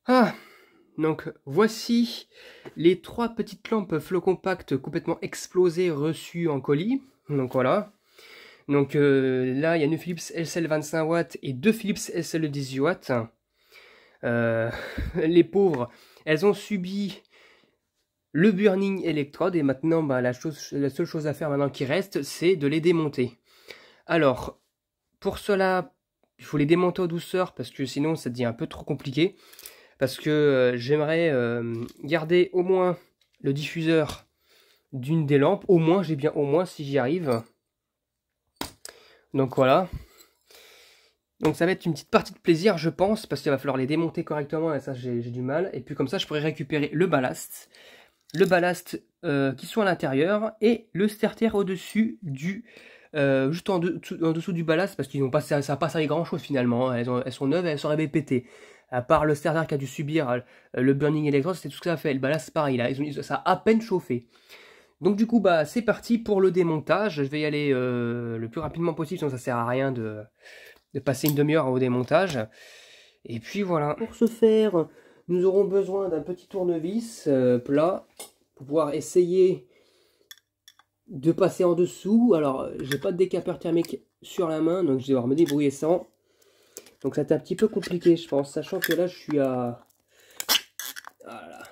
Ah, donc voici les trois petites lampes flow compact complètement explosées reçues en colis. Donc voilà. Donc là, il y a une Philips SL 25 watts et deux Philips SL 18 watts. Euh, les pauvres, elles ont subi le burning électrode et maintenant, bah, la seule chose à faire maintenant qui reste, c'est de les démonter. Alors, pour cela, il faut les démonter en douceur parce que sinon ça devient un peu trop compliqué. Parce que j'aimerais garder au moins le diffuseur d'une des lampes. Au moins, j'ai bien au moins si j'y arrive. Donc voilà. Donc ça va être une petite partie de plaisir, je pense, parce qu'il va falloir les démonter correctement et ça j'ai du mal. Et puis comme ça, je pourrais récupérer le ballast qui sont à l'intérieur et le starter au-dessus du juste en dessous du ballast parce qu'ils n'ont pas ça n'a pas servi grand chose finalement. Hein. Elles sont neuves et elles seraient pétées. À part le starter qui a dû subir le burning électrode, c'est tout ce que ça a fait. Le ballast, pareil, là, ça a à peine chauffé. Donc du coup, bah c'est parti pour le démontage. Je vais y aller le plus rapidement possible, sinon ça sert à rien de passer une demi-heure au démontage. Et puis voilà. Pour ce faire, nous aurons besoin d'un petit tournevis plat pour pouvoir essayer de passer en dessous. Alors, j'ai pas de décapeur thermique sur la main, donc je vais devoir me débrouiller sans. Donc ça va être un petit peu compliqué, je pense, sachant que là, je suis à... Voilà.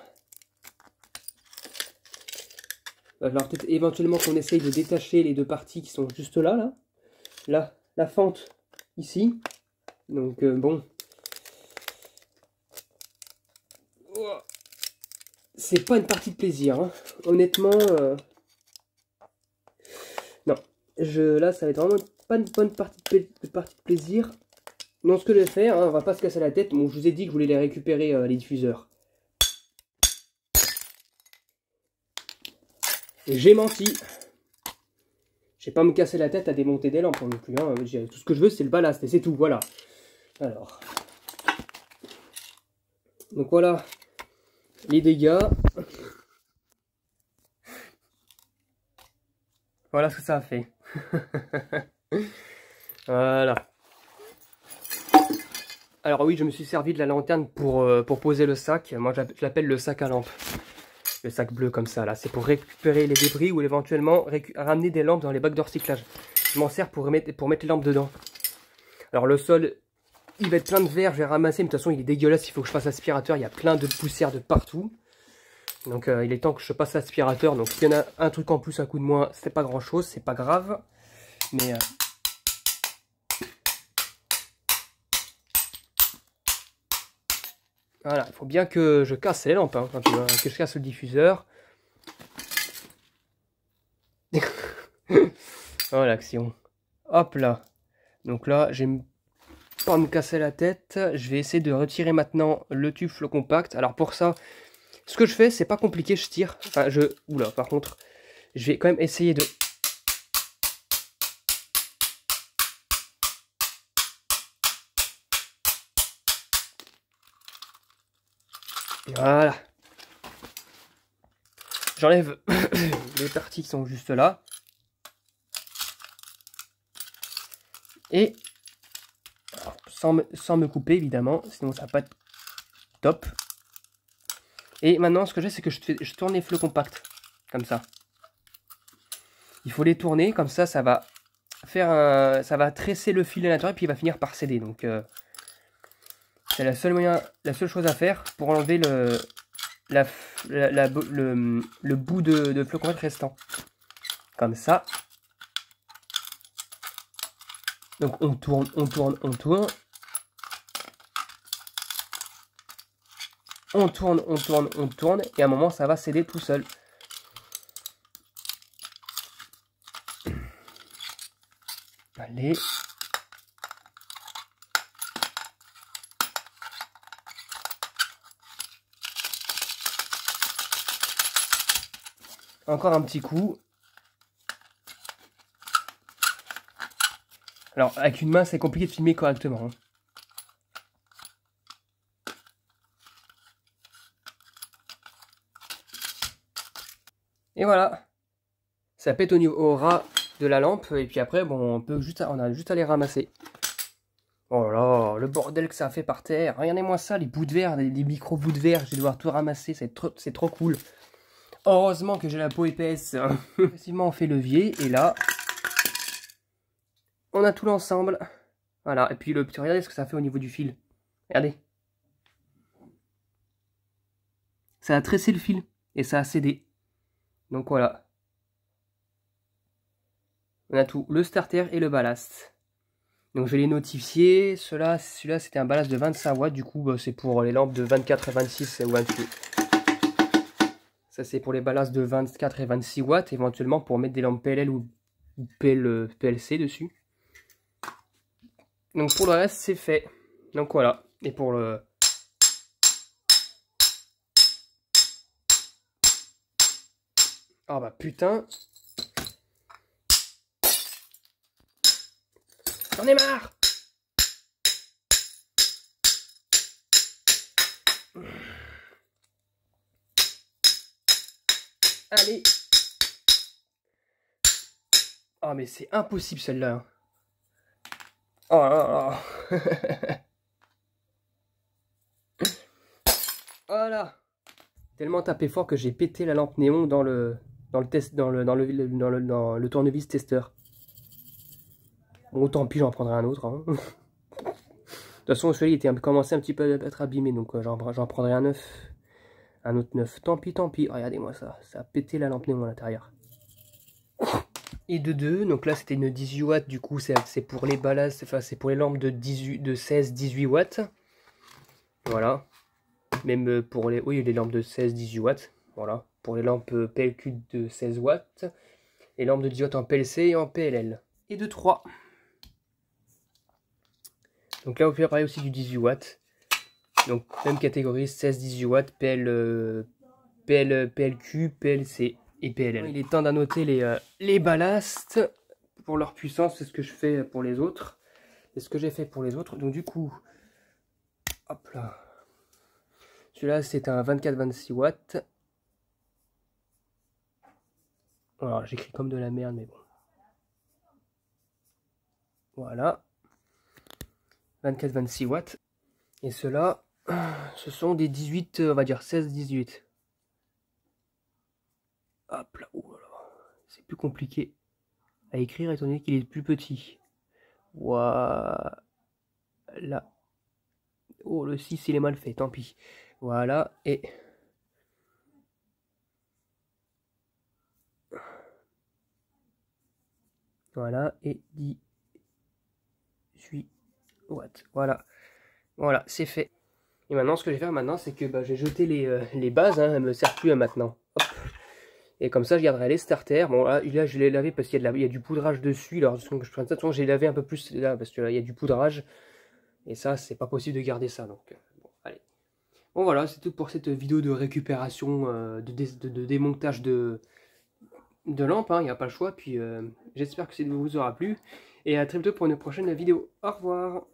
Il va falloir peut-être éventuellement qu'on essaye de détacher les deux parties qui sont juste là, là. Là, la fente ici. Donc bon. C'est pas une partie de plaisir, hein. Honnêtement. Non. Là, ça va être vraiment pas une bonne partie de plaisir. Donc ce que je vais faire, hein, on va pas se casser la tête. Bon, je vous ai dit que je voulais les récupérer, les diffuseurs. J'ai menti. Je vais pas me casser la tête à démonter des lampes non plus. Hein. Tout ce que je veux, c'est le ballast et c'est tout. Voilà. Alors. Donc voilà les dégâts. Voilà ce que ça a fait. Voilà. Alors oui, je me suis servi de la lanterne pour poser le sac. Moi, je l'appelle le sac à lampe. Le sac bleu comme ça, là. C'est pour récupérer les débris ou éventuellement ramener des lampes dans les bacs de recyclage. Je m'en sers pour mettre les lampes dedans. Alors le sol, il va être plein de verre. Je vais ramasser, mais de toute façon, il est dégueulasse. Il faut que je passe aspirateur. Il y a plein de poussière de partout. Donc il est temps que je passe l'aspirateur. Donc s'il y en a un truc en plus, un coup de moins, c'est pas grand chose. C'est pas grave. Mais... voilà, il faut bien que je casse les lampes, hein, que je casse le diffuseur. Oh l'action. Hop là. Donc là, je vais pas me casser la tête. Je vais essayer de retirer maintenant le tube flow compact. Alors pour ça, ce que je fais, c'est pas compliqué, je tire. Enfin, oula, par contre, je vais quand même essayer de... Voilà. J'enlève les parties qui sont juste là. Et alors, sans me couper évidemment, sinon ça va pas être top. Et maintenant ce que j'ai, c'est que je tourne les flots compacts, comme ça. Il faut les tourner, comme ça, ça va tresser le fil à l'intérieur et puis il va finir par céder. Donc c'est la seule chose à faire pour enlever le bout de flot compact restant. Comme ça. Donc on tourne, on tourne, on tourne. On tourne, on tourne, on tourne. Et à un moment, ça va céder tout seul. Allez. Encore un petit coup. Alors, avec une main, c'est compliqué de filmer correctement. Hein. Et voilà. Ça pète au ras de la lampe. Et puis après, bon, on a juste à les ramasser. Oh là là, le bordel que ça a fait par terre. Regardez-moi ça, les bouts de verre, les micro bouts de verre. Je vais devoir tout ramasser, c'est trop cool. Heureusement que j'ai la peau épaisse. Effectivement, on fait levier. Et là, on a tout l'ensemble. Voilà. Et puis, regardez ce que ça fait au niveau du fil. Regardez. Ça a tressé le fil. Et ça a cédé. Donc voilà. On a tout. Le starter et le ballast. Donc je vais les notifier. Celui-là c'était un ballast de 25 watts. Du coup, bah, c'est pour les lampes de 24 et 26 ou 28. Ça, c'est pour les ballasts de 24 et 26 watts. Éventuellement pour mettre des lampes PLL ou PLC dessus. Donc pour le reste, c'est fait. Donc voilà. Et pour le... Ah bah putain. J'en ai marre. Allez. Ah mais c'est impossible celle-là. Oh là là. Voilà. Tellement tapé fort que j'ai pété la lampe néon dans le tournevis testeur. Bon, tant pis, j'en prendrai un autre. Hein. De toute façon, celui-là était commencé un petit peu à être abîmé, donc j'en prendrai un neuf. Un autre neuf. Tant pis, tant pis. Regardez-moi ça. Ça a pété la lampe néon à l'intérieur. Et de 2, donc là c'était une 18 watts, du coup c'est pour les ballasts, enfin c'est pour les lampes de 16-18 watts. Voilà. Même pour les... Oui, les lampes de 16-18 watts. Voilà. Pour les lampes PLQ de 16 watts. Les lampes de 10 watts en PLC et en PLL. Et de 3. Donc là, on peut parler aussi du 18 watts. Donc, même catégorie, 16-18 watts, PLQ, PLC et PLL. Il est temps d'annoter les ballasts pour leur puissance. C'est ce que je fais pour les autres. C'est ce que j'ai fait pour les autres. Donc du coup, hop là. Celui-là, c'est un 24-26 watts. Alors, j'écris comme de la merde, mais bon. Voilà. 24-26 watts. Et ceux-là, ce sont des 18, on va dire 16-18. Hop là. Oh là là. C'est plus compliqué à écrire étant donné qu'il est plus petit. Voilà. Oh, le 6, il est mal fait, tant pis. Voilà, et... Voilà, et 18 watts. Voilà. Voilà, c'est fait. Et maintenant, ce que je vais faire maintenant, c'est que bah, j'ai jeté les bases, hein, elles me servent plus maintenant. Hop. Et comme ça, je garderai les starters. Bon, là je l'ai lavé parce qu'il y a du poudrage dessus. Alors, que je prenne ça, de toute façon, j'ai lavé un peu plus là parce qu'il y a du poudrage. Et ça, c'est pas possible de garder ça. Donc, bon, allez. Bon, voilà, c'est tout pour cette vidéo de récupération, de démontage de lampes. Il n'y a pas le choix. Puis, j'espère que cette vidéo vous aura plu. Et à très bientôt pour une prochaine vidéo. Au revoir.